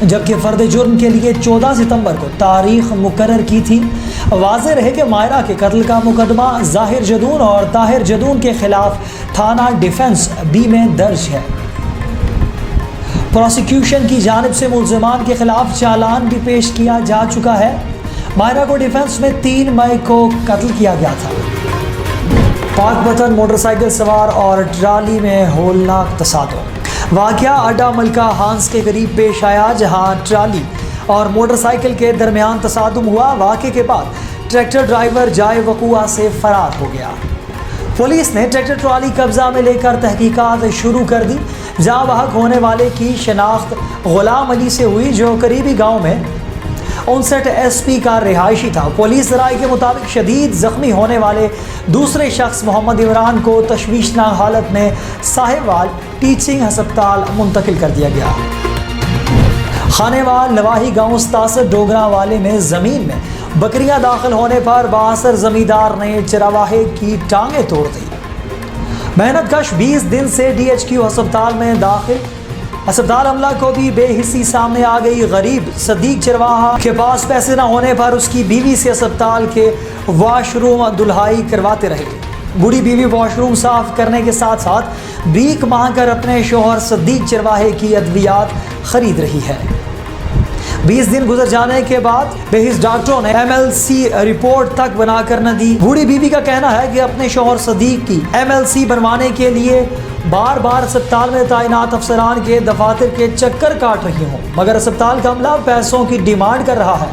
جبکہ فرد جرم کے لیے 14 ستمبر کو تاریخ مقرر کی تھی۔ واضح رہے کہ ماہرہ کے قتل کا مقدمہ ظاہر جدون اور طاہر جدون کے خلاف تھانہ ڈیفنس بی میں درج ہے۔ پروسیکیوشن کی جانب سے ملزمان کے خلاف چالان بھی پیش کیا جا چکا ہے۔ ماہرہ کو ڈیفنس میں 3 مئی کو قتل کیا گیا تھا۔ پاک وطن موٹر سائیکل سوار اور ٹرالی میں ہولناک تصادم۔ واقعہ اڈا ملکہ ہانس کے قریب پیش آیا، جہاں ٹرالی اور موٹر سائیکل کے درمیان تصادم ہوا۔ واقعے کے بعد ٹریکٹر ڈرائیور جائے وقوع سے فرار ہو گیا۔ پولیس نے ٹریکٹر ٹرالی قبضہ میں لے کر تحقیقات شروع کر دی۔ جاں بحق ہونے والے کی شناخت غلام علی سے ہوئی، جو قریبی گاؤں میں 59 SP کا رہائشی تھا۔ پولیس ذرائع کے مطابق شدید زخمی ہونے والے دوسرے شخص محمد عمران کو تشویشناک حالت میں ساہیوال ٹیچنگ ہسپتال منتقل کر دیا گیا۔ خانیوال نواحی گاؤں 67 ڈوگرا والے میں زمین میں بکریاں داخل ہونے پر بااثر زمیندار نے چرواہے کی ٹانگیں توڑ دی۔ محنت کش 20 دن سے DHQ ہسپتال میں داخل۔ ہسپتال عملہ کو بھی بے حسی سامنے آ گئی۔ غریب صدیق چرواہا کے پاس پیسے نہ ہونے پر اس کی بیوی سے ہسپتال کے واش روم دھلائی کرواتے رہے۔ بوڑھی بیوی واش روم صاف کرنے کے ساتھ ساتھ بھیک مانگ کر اپنے شوہر صدیق چرواہے کی ادویات خرید رہی ہے۔ 20 دن گزر جانے کے بعد بحث ڈاکٹروں نے MLC رپورٹ تک بنا کر نہ دی۔ بوڑھی بیوی کا کہنا ہے کہ اپنے شوہر صدیق کی MLC بنوانے کے لیے بار بار اسپتال میں تعینات افسران کے دفاتر کے چکر کاٹ رہی ہوں، مگر اسپتال کا عملہ پیسوں کی ڈیمانڈ کر رہا ہے۔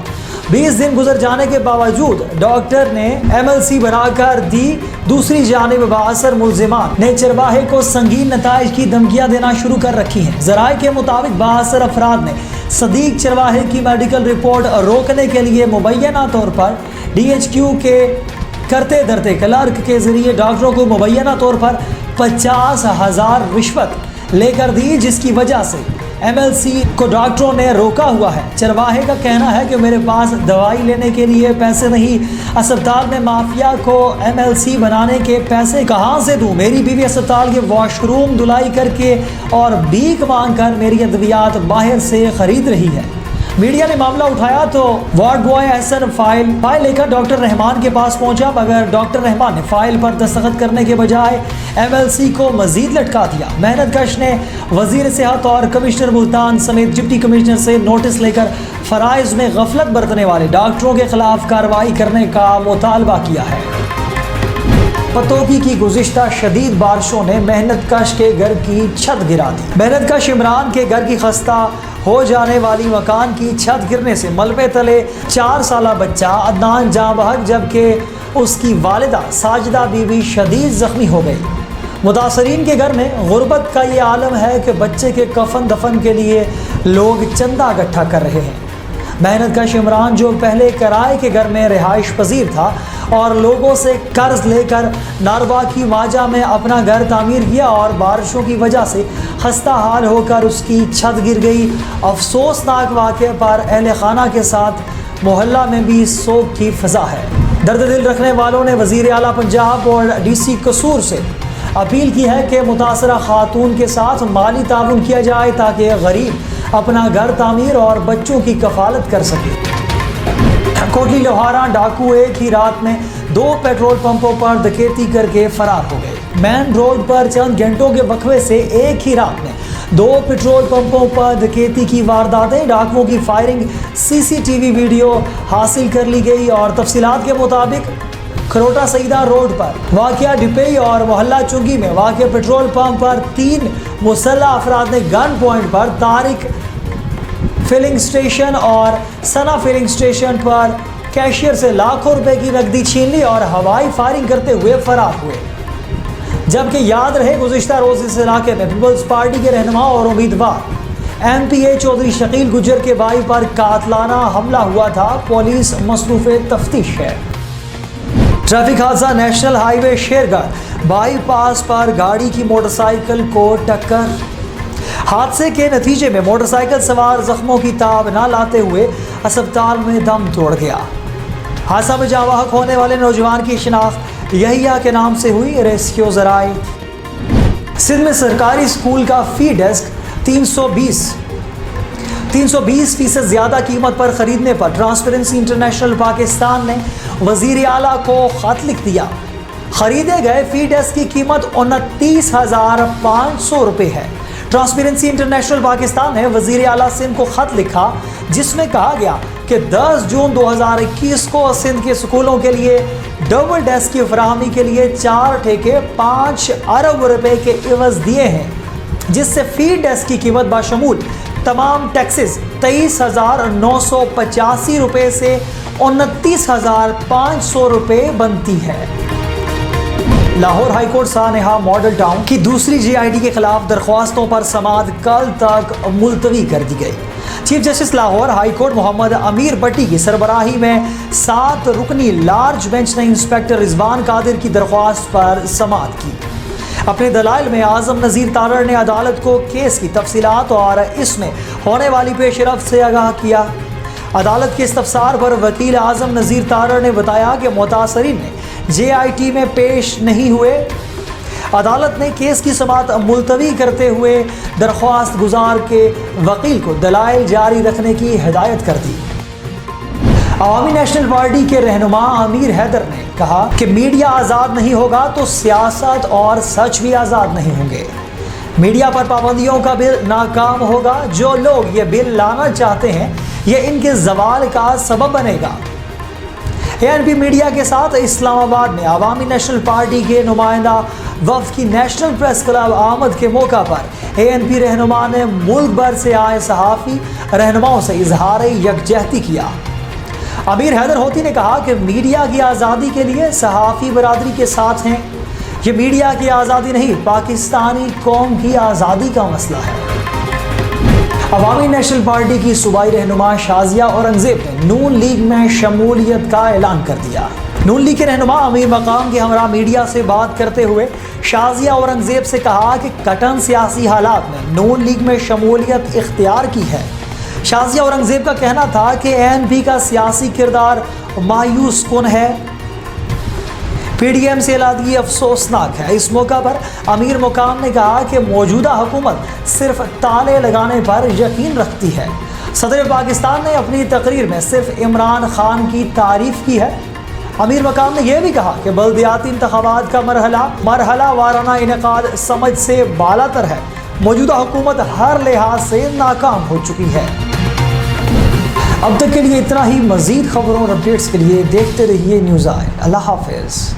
20 دن گزر جانے کے باوجود ڈاکٹر نے MLC بنا کر دی۔ دوسری جانب بااثر ملزمان نے چرواہے کو سنگین نتائج کی دھمکیاں دینا شروع کر رکھی ہیں۔ ذرائع کے مطابق بااثر افراد نے صدیق چرواہے کی میڈیکل رپورٹ روکنے کے لیے مبینہ طور پر DHQ کے کرتے دھرتے کلرک کے ذریعے ڈاکٹروں کو مبینہ طور پر 50,000 رشوت لے کر دی، جس کی وجہ سے MLC کو ڈاکٹروں نے روکا ہوا ہے۔ چرواہے کا کہنا ہے کہ میرے پاس دوائی لینے کے لیے پیسے نہیں، اسپتال میں مافیا کو MLC بنانے کے پیسے کہاں سے دوں؟ میری بیوی اسپتال کے واش روم دھلائی کر کے اور بھیک مانگ کر میری ادویات باہر سے خرید رہی ہے۔ میڈیا نے معاملہ اٹھایا تو وارڈ بوائے احسن فائل لے کر ڈاکٹر رحمان کے پاس پہنچا، مگر ڈاکٹر رحمان نے فائل پر دستخط کرنے کے بجائے MLC کو مزید لٹکا دیا۔ محنت کش نے وزیر صحت اور کمشنر ملتان سمیت ڈپٹی کمشنر سے نوٹس لے کر فرائض میں غفلت برتنے والے ڈاکٹروں کے خلاف کارروائی کرنے کا مطالبہ کیا ہے۔ پتوکی کی گزشتہ شدید بارشوں نے محنت کش کے گھر کی چھت گرا دی۔ محنت کش عمران کے گھر کی خستہ ہو جانے والی مکان کی چھت گرنے سے ملبے تلے 4 سالہ بچہ عدنان جاں بحق، جبکہ اس کی والدہ ساجدہ بی بی شدید زخمی ہو گئی۔ متاثرین کے گھر میں غربت کا یہ عالم ہے کہ بچے کے کفن دفن کے لیے لوگ چندہ اکٹھا کر رہے ہیں۔ محنت کش عمران، جو پہلے کرائے کے گھر میں رہائش پذیر تھا اور لوگوں سے قرض لے کر ناروا کی ماجہ میں اپنا گھر تعمیر کیا اور بارشوں کی وجہ سے خستہ حال ہو کر اس کی چھت گر گئی۔ افسوسناک واقعے پر اہل خانہ کے ساتھ محلہ میں بھی سوگ کی فضا ہے۔ درد دل رکھنے والوں نے وزیر اعلیٰ پنجاب اور DC قصور سے اپیل کی ہے کہ متاثرہ خاتون کے ساتھ مالی تعاون کیا جائے تاکہ غریب اپنا گھر تعمیر اور بچوں کی کفالت کر سکے۔ کوٹلی لوہارا ڈاکو ایک ہی رات میں 2 پیٹرول پمپوں پر ڈکیتی کر کے فرار ہو گئے۔ مین روڈ پر چند گھنٹوں کے وقفے سے ایک ہی رات میں 2 پیٹرول پمپوں پر ڈکیتی کی وارداتیں۔ ڈاکوؤں کی فائرنگ CCTV ویڈیو حاصل کر لی گئی اور تفصیلات کے مطابق کھروٹا سیدہ روڈ پر واقع ڈپئی اور محلہ چنگی میں واقع پیٹرول پمپ پر 3 مسلح افراد نے گن پوائنٹ پر طارق فلنگ سٹیشن اور سنا فلنگ سٹیشن پر کیشیئر سے لاکھوں روپے کی نقدی چھین لی اور ہوائی فائرنگ کرتے ہوئے فرار ہوئے۔ جبکہ یاد رہے گزشتہ روز اس علاقے میں پیپلز پارٹی کے رہنما اور امیدوار MPA چودھری شکیل گجر کے بھائی پر قاتلانہ حملہ ہوا تھا۔ پولیس مصروف تفتیش ہے۔ ٹریفک حادثہ نیشنل ہائی وے شیرگڑھ بائی پاس پر گاڑی کی موٹر سائیکل کو ٹکر۔ حادثے کے نتیجے میں موٹر سائیکل سوار زخموں کی تاب نہ لاتے ہوئے اسپتال میں دم توڑ گیا۔ حادثہ میں جاں بحق ہونے والے نوجوان کی شناخت یحییٰ کے نام سے ہوئی۔ ریسکیو ذرائع سندھ میں سرکاری اسکول کا فی ڈیسک 320% زیادہ قیمت پر خریدنے پر ٹرانسپیرنسی انٹرنیشنل پاکستان نے وزیر اعلیٰ کو خط لکھ دیا۔ خریدے گئے فی ڈیسک کی قیمت 29,500 روپے ہے۔ ٹرانسپیرنسی انٹرنیشنل پاکستان نے وزیر اعلیٰ سندھ کو خط لکھا جس میں کہا گیا کہ 10 جون 2021 کو سندھ کے اسکولوں کے لیے ڈبل ڈیسک کی فراہمی کے لیے 4 ٹھیکے 5 ارب روپے کے عوض دیے ہیں، جس سے فی ڈیسک کی قیمت بشمول تمام ٹیکسز 23,985 روپے سے 29,500 روپے بنتی ہے۔ لاہور ہائی کورٹ سانحہ ماڈل ٹاؤن کی دوسری JID کے خلاف درخواستوں پر سماعت کل تک ملتوی کر دی گئی۔ Chief justice Lahore high court Muhammad Ameer Bhatti کی سربراہی میں 7 رکنی لارج بینچ نے انسپیکٹر رضوان قادر کی درخواست پر سماعت کی۔ اپنے دلائل میں اعظم نذیر تارڑ نے عدالت کو کیس کی تفصیلات اور اس میں ہونے والی پیش رفت سے آگاہ کیا۔ عدالت کے استفسار پر وکیل اعظم نذیر تارڑ نے بتایا کہ متاثرین نے JIT میں پیش نہیں ہوئے۔ عدالت نے کیس کی سماعت ملتوی کرتے ہوئے درخواست گزار کے وکیل کو دلائل جاری رکھنے کی ہدایت کر دی۔ عوامی نیشنل پارٹی کے رہنما امیر حیدر نے کہا کہ میڈیا آزاد نہیں ہوگا تو سیاست اور سچ بھی آزاد نہیں ہوں گے۔ میڈیا پر پابندیوں کا بل ناکام ہوگا۔ جو لوگ یہ بل لانا چاہتے ہیں یہ ان کے زوال کا سبب بنے گا۔ ANP میڈیا کے ساتھ اسلام آباد میں عوامی نیشنل پارٹی کے نمائندہ وفد کی نیشنل پریس کلب آمد کے موقع پر ANP رہنما نے ملک بھر سے آئے صحافی رہنماؤں سے اظہار یکجہتی کیا۔ امیر حیدر ہوتی نے کہا کہ میڈیا کی آزادی کے لیے صحافی برادری کے ساتھ ہیں۔ یہ میڈیا کی آزادی نہیں، پاکستانی قوم کی آزادی کا مسئلہ ہے۔ عوامی نیشنل پارٹی کی صوبائی رہنما شازیہ اورنگزیب نے نون لیگ میں شمولیت کا اعلان کر دیا۔ نون لیگ کے رہنما امیر مقام کے ہمراہ میڈیا سے بات کرتے ہوئے شازیہ اورنگزیب سے کہا کہ کٹن سیاسی حالات میں نون لیگ میں شمولیت اختیار کی ہے۔ شازیہ اورنگزیب کا کہنا تھا کہ ANP کا سیاسی کردار مایوس کن ہے۔ PDM سے اعلانیہ افسوسناک ہے۔ اس موقع پر امیر مقام نے کہا کہ موجودہ حکومت صرف تالے لگانے پر یقین رکھتی ہے۔ صدر پاکستان نے اپنی تقریر میں صرف عمران خان کی تعریف کی ہے۔ امیر مقام نے یہ بھی کہا کہ بلدیاتی انتخابات کا مرحلہ وارانہ انعقاد سمجھ سے بالا تر ہے۔ موجودہ حکومت ہر لحاظ سے ناکام ہو چکی ہے۔ اب تک کے لیے اتنا ہی۔ مزید خبروں اور اپڈیٹس کے لیے دیکھتے رہیے نیوز آئے۔ اللہ حافظ۔